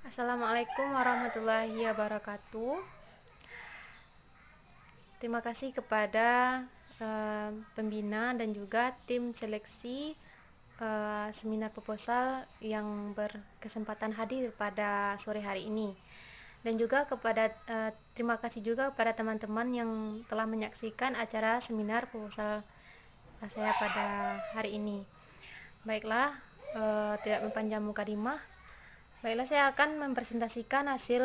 Assalamualaikum warahmatullahi wabarakatuh. Terima kasih kepada pembina dan juga tim seleksi seminar proposal yang berkesempatan hadir pada sore hari ini. Dan juga terima kasih juga kepada teman-teman yang telah menyaksikan acara seminar proposal saya pada hari ini. Baiklah, tidak mempanjang mukadimah. Baiklah, saya akan mempresentasikan hasil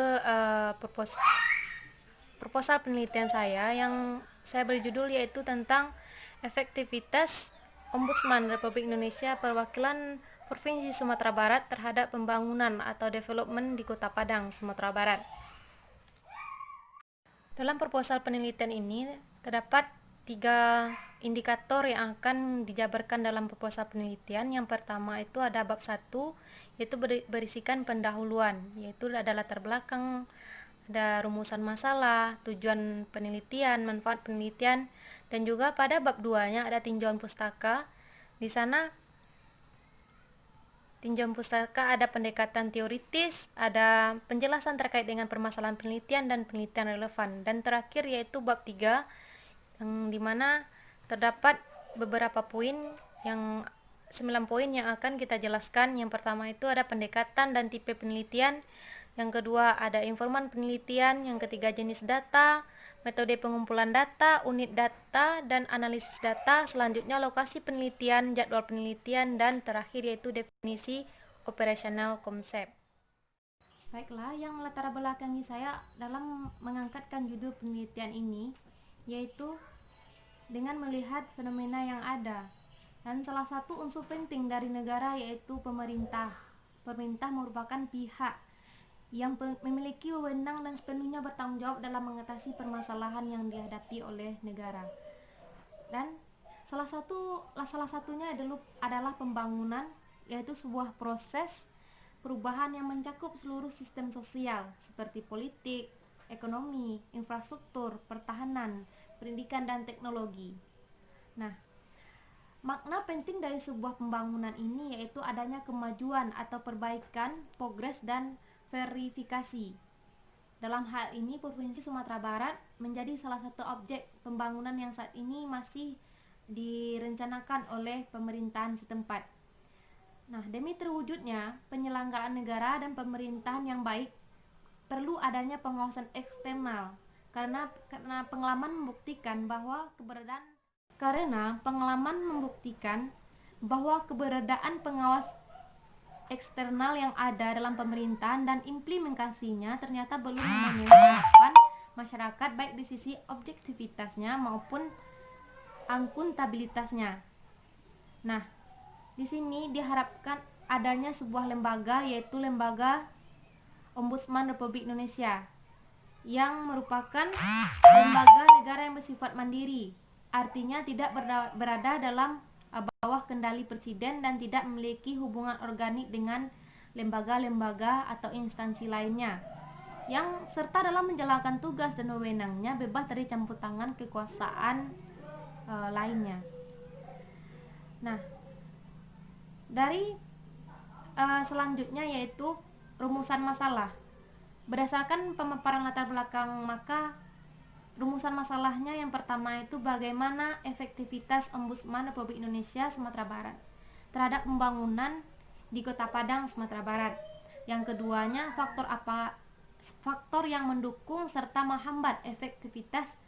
proposal penelitian saya yang saya beri judul yaitu tentang efektivitas Ombudsman Republik Indonesia Perwakilan Provinsi Sumatera Barat terhadap pembangunan atau development di Kota Padang, Sumatera Barat. Dalam proposal penelitian ini terdapat 3 indikator yang akan dijabarkan dalam proposal penelitian. Yang pertama itu ada bab 1, yaitu berisikan pendahuluan, yaitu ada latar belakang, ada rumusan masalah, tujuan penelitian, manfaat penelitian, dan juga pada bab 2-nya ada tinjauan pustaka. Di sana tinjauan pustaka ada pendekatan teoritis, ada penjelasan terkait dengan permasalahan penelitian dan penelitian relevan. Dan terakhir yaitu bab 3 yang dimana terdapat beberapa poin yang 9 poin yang akan kita jelaskan. Yang pertama itu ada pendekatan dan tipe penelitian, yang kedua ada informan penelitian, yang ketiga jenis data, metode pengumpulan data, unit data, dan analisis data, selanjutnya lokasi penelitian, jadwal penelitian, dan terakhir yaitu definisi operasional konsep. Baiklah, yang melatar belakangi saya dalam mengangkatkan judul penelitian ini yaitu dengan melihat fenomena yang ada, dan salah satu unsur penting dari negara yaitu pemerintah. Pemerintah merupakan pihak yang memiliki wewenang dan sepenuhnya bertanggung jawab dalam mengatasi permasalahan yang dihadapi oleh negara. Dan salah satunya adalah pembangunan, yaitu sebuah proses perubahan yang mencakup seluruh sistem sosial seperti politik, ekonomi, infrastruktur, pertahanan, pendidikan, dan teknologi. Nah, makna penting dari sebuah pembangunan ini yaitu adanya kemajuan atau perbaikan, progres, dan verifikasi. Dalam hal ini, Provinsi Sumatera Barat menjadi salah satu objek pembangunan yang saat ini masih direncanakan oleh pemerintahan setempat. Nah, demi terwujudnya penyelenggaraan negara dan pemerintahan yang baik, perlu adanya pengawasan eksternal karena pengalaman membuktikan bahwa keberadaan pengawas eksternal yang ada dalam pemerintahan dan implementasinya ternyata belum memenuhi harapan masyarakat, baik di sisi objektivitasnya maupun akuntabilitasnya. Nah, di sini diharapkan adanya sebuah lembaga, yaitu Lembaga Ombudsman Republik Indonesia, yang merupakan lembaga negara yang bersifat mandiri, artinya tidak berada dalam bawah kendali presiden dan tidak memiliki hubungan organik dengan lembaga-lembaga atau instansi lainnya, yang serta dalam menjalankan tugas dan wewenangnya bebas dari campur tangan kekuasaan lainnya. Nah, dari selanjutnya yaitu rumusan masalah. Berdasarkan pemaparan latar belakang, maka rumusan masalahnya yang pertama itu bagaimana efektivitas Ombudsman Republik Indonesia Sumatera Barat terhadap pembangunan di Kota Padang, Sumatera Barat. Yang keduanya faktor yang mendukung serta menghambat efektivitas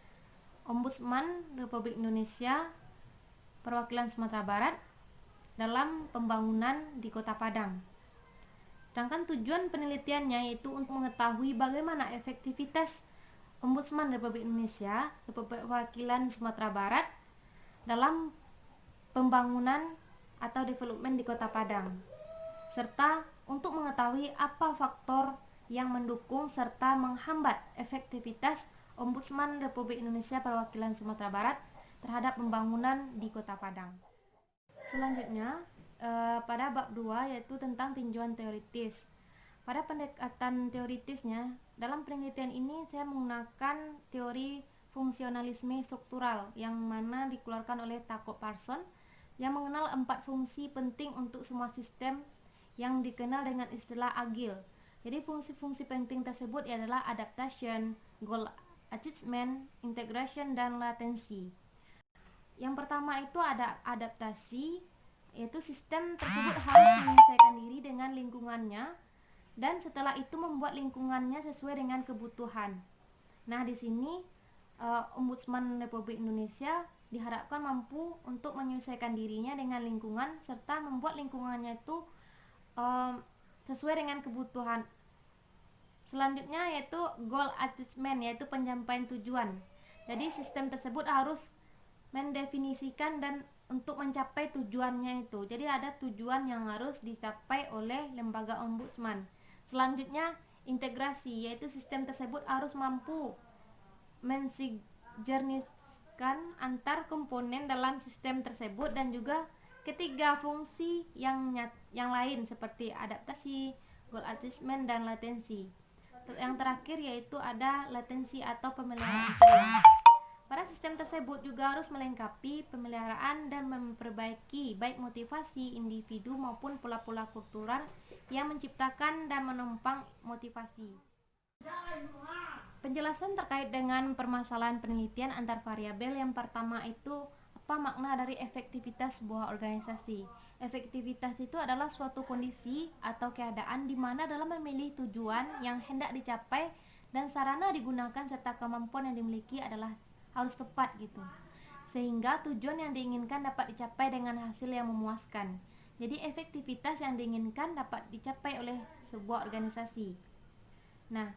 Ombudsman Republik Indonesia Perwakilan Sumatera Barat dalam pembangunan di Kota Padang. Sedangkan tujuan penelitiannya yaitu untuk mengetahui bagaimana efektivitas Ombudsman Republik Indonesia Perwakilan Sumatera Barat dalam pembangunan atau development di Kota Padang, serta untuk mengetahui apa faktor yang mendukung serta menghambat efektivitas Ombudsman Republik Indonesia Perwakilan Sumatera Barat terhadap pembangunan di Kota Padang. Selanjutnya pada bab 2 yaitu tentang tinjauan teoritis. Pada pendekatan teoritisnya, dalam penelitian ini saya menggunakan teori fungsionalisme struktural yang mana dikeluarkan oleh Taco Parson, yang mengenal 4 fungsi penting untuk semua sistem yang dikenal dengan istilah agile, Jadi fungsi-fungsi penting tersebut adalah adaptation, goal achievement, integration, dan latensi. Yang pertama itu ada adaptasi, yaitu sistem tersebut harus menyesuaikan diri dengan lingkungannya dan setelah itu membuat lingkungannya sesuai dengan kebutuhan. Nah, di sini Ombudsman Republik Indonesia diharapkan mampu untuk menyesuaikan dirinya dengan lingkungan serta membuat lingkungannya itu sesuai dengan kebutuhan. Selanjutnya yaitu goal achievement, yaitu pencapaian tujuan. Jadi sistem tersebut harus mendefinisikan dan untuk mencapai tujuannya itu. Jadi ada tujuan yang harus dicapai oleh lembaga ombudsman. Selanjutnya integrasi, yaitu sistem tersebut harus mampu mensinergiskan antar komponen dalam sistem tersebut dan juga ketiga fungsi yang lain seperti adaptasi, goal achievement, dan latensi. Yang terakhir yaitu ada latensi atau pemeliharaan pola. Pada sistem tersebut juga harus melengkapi pemeliharaan dan memperbaiki baik motivasi individu maupun pola-pola kultural yang menciptakan dan menopang motivasi. Penjelasan terkait dengan permasalahan penelitian antar variabel. Yang pertama itu apa makna dari efektivitas sebuah organisasi. Efektivitas itu adalah suatu kondisi atau keadaan di mana dalam memilih tujuan yang hendak dicapai dan sarana digunakan serta kemampuan yang dimiliki adalah harus tepat gitu, sehingga tujuan yang diinginkan dapat dicapai dengan hasil yang memuaskan. Jadi efektivitas yang diinginkan dapat dicapai oleh sebuah organisasi. Nah,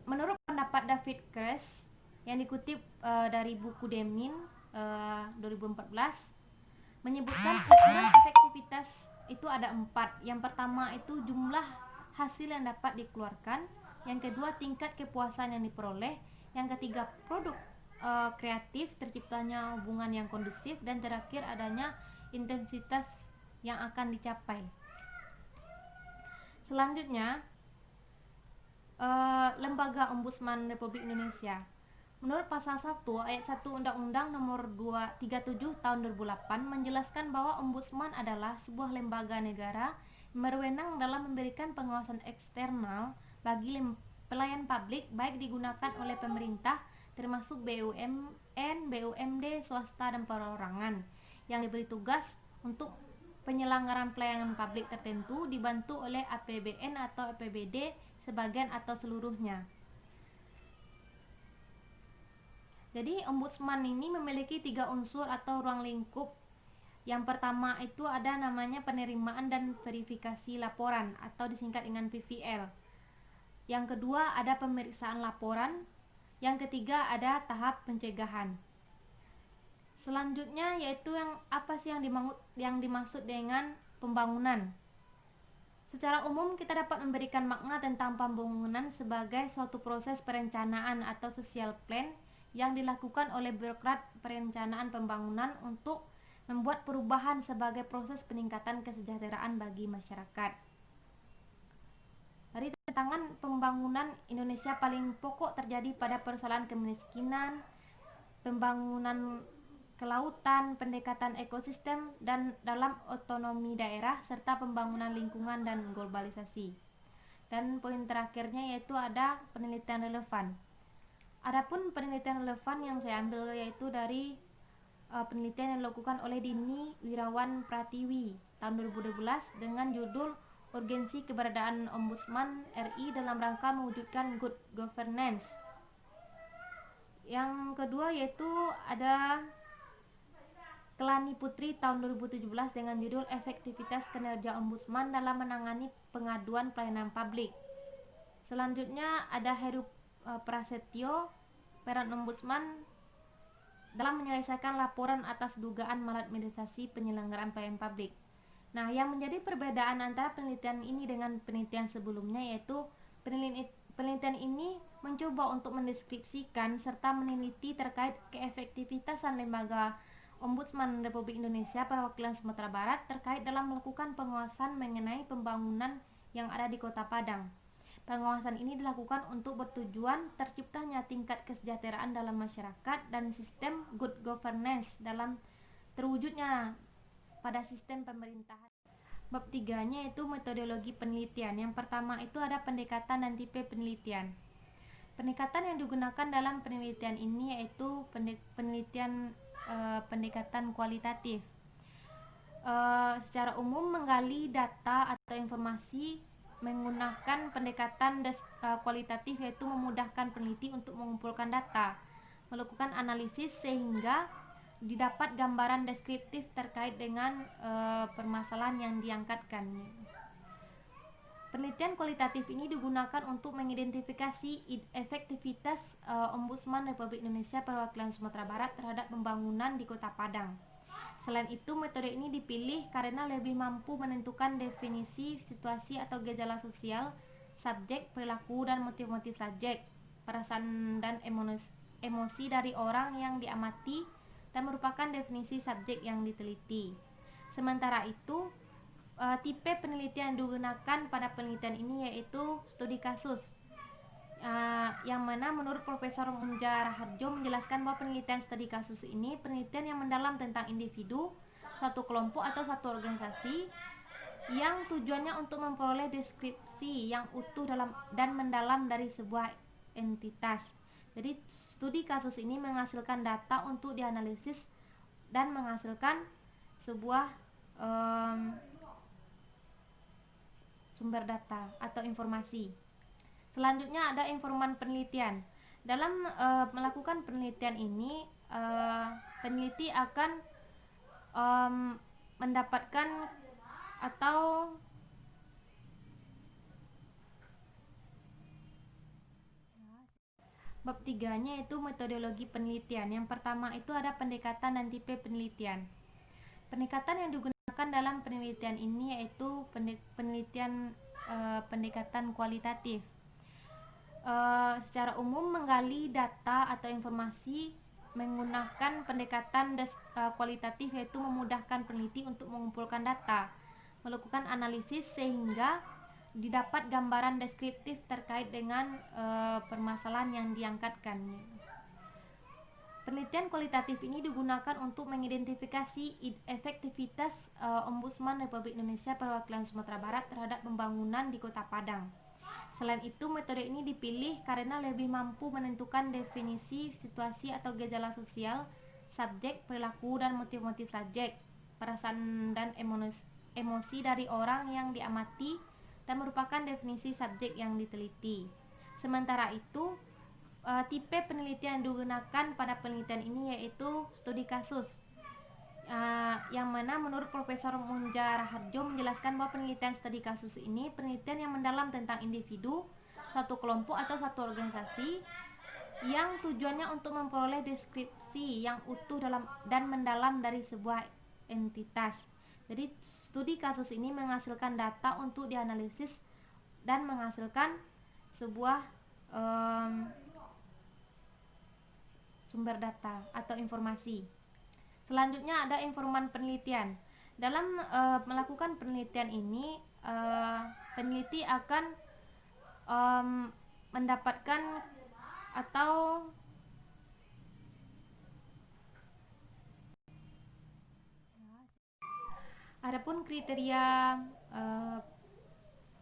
menurut pendapat David Kress yang dikutip dari buku Demin 2014 menyebutkan ukuran efektivitas itu ada 4. Yang pertama itu jumlah hasil yang dapat dikeluarkan, yang kedua tingkat kepuasan yang diperoleh, yang ketiga produk kreatif, terciptanya hubungan yang kondusif, dan terakhir adanya intensitas yang akan dicapai. Selanjutnya Lembaga Ombudsman Republik Indonesia. Menurut pasal 1 ayat 1 Undang-Undang Nomor 37 Tahun 2008 menjelaskan bahwa ombudsman adalah sebuah lembaga negara yang berwenang dalam memberikan pengawasan eksternal bagi pelayan publik baik digunakan oleh pemerintah termasuk BUMN, BUMD, swasta dan perorangan yang diberi tugas untuk penyelenggaraan pelayanan publik tertentu dibantu oleh APBN atau APBD sebagian atau seluruhnya. Jadi ombudsman ini memiliki 3 unsur atau ruang lingkup. Yang pertama itu ada namanya penerimaan dan verifikasi laporan atau disingkat dengan PVL. Yang kedua ada pemeriksaan laporan. Yang ketiga ada tahap pencegahan. Selanjutnya yaitu yang dimaksud dengan pembangunan. Secara umum kita dapat memberikan makna tentang pembangunan sebagai suatu proses perencanaan atau social plan yang dilakukan oleh birokrat perencanaan pembangunan untuk membuat perubahan sebagai proses peningkatan kesejahteraan bagi masyarakat. Dari tantangan pembangunan Indonesia paling pokok terjadi pada persoalan kemiskinan, pembangunan kelautan, pendekatan ekosistem dan dalam otonomi daerah serta pembangunan lingkungan dan globalisasi. Dan poin terakhirnya yaitu ada penelitian relevan. Adapun penelitian relevan yang saya ambil yaitu dari penelitian yang dilakukan oleh Dini Wirawan Pratiwi tahun 2012 dengan judul Urgensi Keberadaan Ombudsman RI dalam rangka mewujudkan good governance. Yang kedua yaitu ada Kelani Putri tahun 2017 dengan judul Efektivitas Kinerja Ombudsman dalam Menangani Pengaduan Pelayanan Publik. Selanjutnya ada Heru Prasetyo, peran ombudsman dalam menyelesaikan laporan atas dugaan maladministrasi penyelenggaraan pelayanan publik. Nah, yang menjadi perbedaan antara penelitian ini dengan penelitian sebelumnya yaitu penelitian ini mencoba untuk mendeskripsikan serta meneliti terkait keefektivitasan lembaga Ombudsman Republik Indonesia Perwakilan Sumatera Barat terkait dalam melakukan pengawasan mengenai pembangunan yang ada di Kota Padang. Pengawasan ini dilakukan untuk bertujuan terciptanya tingkat kesejahteraan dalam masyarakat dan sistem good governance dalam terwujudnya pada sistem pemerintahan. Bab 3-nya itu metodologi penelitian. Yang pertama itu ada pendekatan dan tipe penelitian. Pendekatan yang digunakan dalam penelitian ini yaitu pendekatan kualitatif. Secara umum menggali data atau informasi menggunakan pendekatan kualitatif, yaitu memudahkan peneliti untuk mengumpulkan data, melakukan analisis sehingga didapat gambaran deskriptif terkait dengan permasalahan yang diangkatkan. Penelitian kualitatif ini digunakan untuk mengidentifikasi efektivitas Ombudsman Republik Indonesia Perwakilan Sumatera Barat terhadap pembangunan di Kota Padang. Selain itu, metode ini dipilih karena lebih mampu menentukan definisi, situasi atau gejala sosial, subjek, perilaku, dan motif-motif subjek, perasaan dan emosi dari orang yang diamati, dan merupakan definisi subjek yang diteliti. Sementara itu, tipe penelitian yang digunakan pada penelitian ini yaitu studi kasus, yang mana menurut Profesor Munja Raharjo menjelaskan bahwa penelitian studi kasus ini penelitian yang mendalam tentang individu, suatu kelompok atau satu organisasi yang tujuannya untuk memperoleh deskripsi yang utuh dan mendalam dari sebuah entitas. Jadi studi kasus ini menghasilkan data untuk dianalisis dan menghasilkan sebuah sumber data atau informasi. Selanjutnya ada informan penelitian. Dalam melakukan penelitian ini, peneliti akan mendapatkan atau bab 3-nya itu metodologi penelitian. Yang pertama itu ada pendekatan dan tipe penelitian. Pendekatan yang digunakan dalam penelitian ini yaitu pendekatan kualitatif. Secara umum menggali data atau informasi menggunakan pendekatan kualitatif, yaitu memudahkan peneliti untuk mengumpulkan data, melakukan analisis sehingga didapat gambaran deskriptif terkait dengan permasalahan yang diangkatkan. Penelitian kualitatif ini digunakan untuk mengidentifikasi efektivitas Ombudsman Republik Indonesia Perwakilan Sumatera Barat terhadap pembangunan di Kota Padang. Selain itu, metode ini dipilih karena lebih mampu menentukan definisi, situasi atau gejala sosial, subjek, perilaku, dan motif-motif subjek, perasaan dan emosi dari orang yang diamati, dan merupakan definisi subjek yang diteliti. Sementara itu, tipe penelitian yang digunakan pada penelitian ini yaitu studi kasus, yang mana menurut Profesor Munja Raharjo menjelaskan bahwa penelitian studi kasus ini penelitian yang mendalam tentang individu, suatu kelompok atau satu organisasi yang tujuannya untuk memperoleh deskripsi yang utuh dan mendalam dari sebuah entitas. Jadi studi kasus ini menghasilkan data untuk dianalisis dan menghasilkan sebuah sumber data atau informasi. Selanjutnya ada informan penelitian. Dalam melakukan penelitian ini, peneliti akan mendapatkan atau adapun kriteria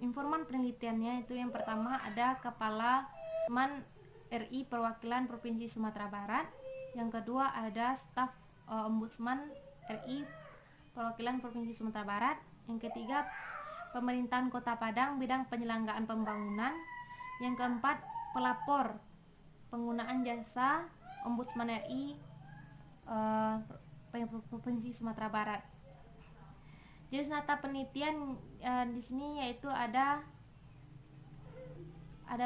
informan penelitiannya itu yang pertama ada Kepala Ombudsman RI Perwakilan Provinsi Sumatera Barat, yang kedua ada staf Ombudsman RI Perwakilan Provinsi Sumatera Barat, yang ketiga Pemerintahan Kota Padang bidang penyelenggaraan pembangunan, yang keempat pelapor penggunaan jasa Ombudsman RI Provinsi Sumatera Barat. Jenis data penelitian di sini yaitu ada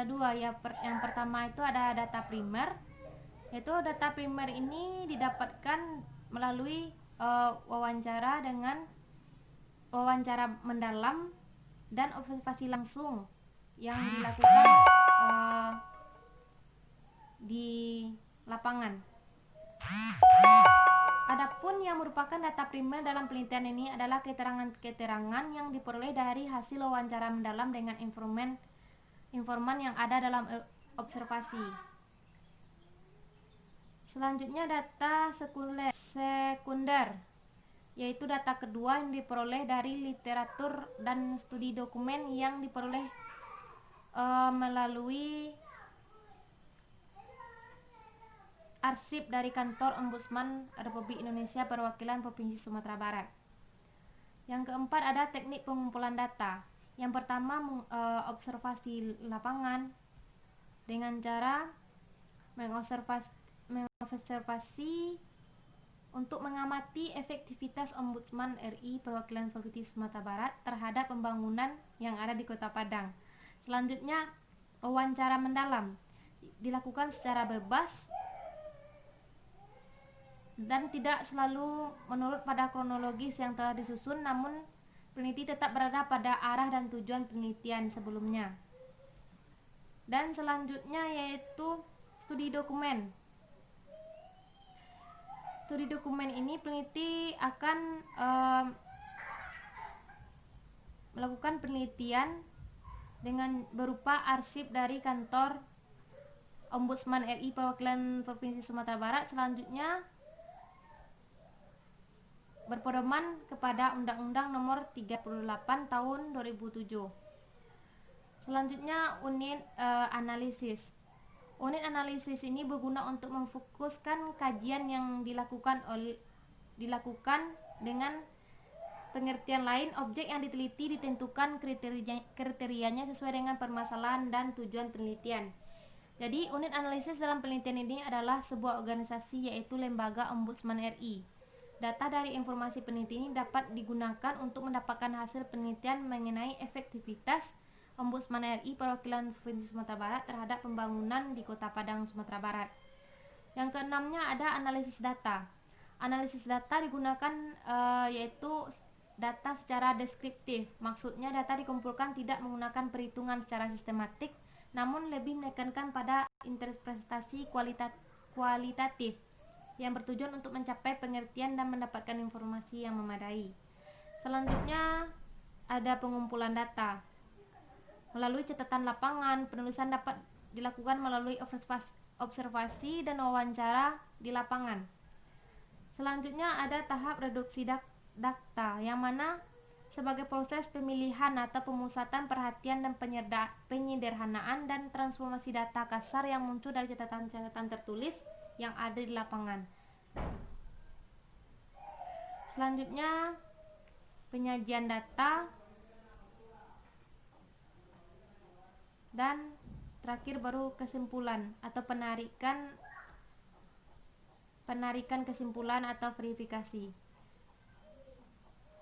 dua ya. Yang pertama itu ada data primer, yaitu data primer ini didapatkan melalui wawancara mendalam dan observasi langsung yang dilakukan di lapangan. Adapun yang merupakan data primer dalam penelitian ini adalah keterangan-keterangan yang diperoleh dari hasil wawancara mendalam dengan informan yang ada dalam observasi. Selanjutnya data sekunder. yaitu data kedua yang diperoleh dari literatur dan studi dokumen yang diperoleh melalui arsip dari kantor Ombudsman Republik Indonesia Perwakilan Provinsi Sumatera Barat. Yang keempat ada teknik pengumpulan data. Yang pertama observasi lapangan dengan cara mengobservasi untuk mengamati efektivitas Ombudsman RI Perwakilan Provinsi Sumatera Barat terhadap pembangunan yang ada di Kota Padang. Selanjutnya, wawancara mendalam dilakukan secara bebas dan tidak selalu menurut pada kronologis yang telah disusun, namun peneliti tetap berada pada arah dan tujuan penelitian sebelumnya. Dan selanjutnya yaitu studi dokumen. Studi dokumen ini peneliti akan melakukan penelitian dengan berupa arsip dari kantor Ombudsman RI Perwakilan Provinsi Sumatera Barat. Selanjutnya berpedoman kepada Undang-Undang Nomor 38 Tahun 2007. Selanjutnya unit analisis. Unit analisis ini berguna untuk memfokuskan kajian yang dilakukan dengan pengertian lain. Objek yang diteliti ditentukan kriterianya sesuai dengan permasalahan dan tujuan penelitian. Jadi unit analisis dalam penelitian ini adalah sebuah organisasi, yaitu Lembaga Ombudsman RI. Data dari informasi peneliti ini dapat digunakan untuk mendapatkan hasil penelitian mengenai efektivitas Ombudsman RI Perwakilan Provinsi Sumatera Barat terhadap pembangunan di Kota Padang, Sumatera Barat. Yang keenamnya ada analisis data. Analisis data digunakan yaitu data secara deskriptif. Maksudnya data dikumpulkan tidak menggunakan perhitungan secara sistematik, namun lebih menekankan pada interpretasi kualitatif yang bertujuan untuk mencapai pengertian dan mendapatkan informasi yang memadai. Selanjutnya ada pengumpulan data. Melalui catatan lapangan, penulisan dapat dilakukan melalui observasi dan wawancara di lapangan. Selanjutnya ada tahap reduksi data, yang mana sebagai proses pemilihan atau pemusatan perhatian dan penyederhanaan dan transformasi data kasar yang muncul dari catatan-catatan tertulis yang ada di lapangan. Selanjutnya penyajian data, dan terakhir baru kesimpulan atau penarikan kesimpulan atau verifikasi.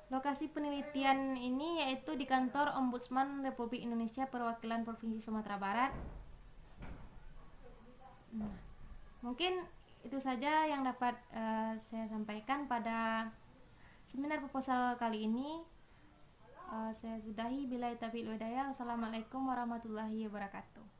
Lokasi penelitian ini yaitu di kantor Ombudsman Republik Indonesia Perwakilan Provinsi Sumatera Barat. Mungkin itu saja yang dapat saya sampaikan pada seminar proposal kali ini. Saya sudahi. Billahi taufiq wal hidayah. Assalamualaikum warahmatullahi wabarakatuh.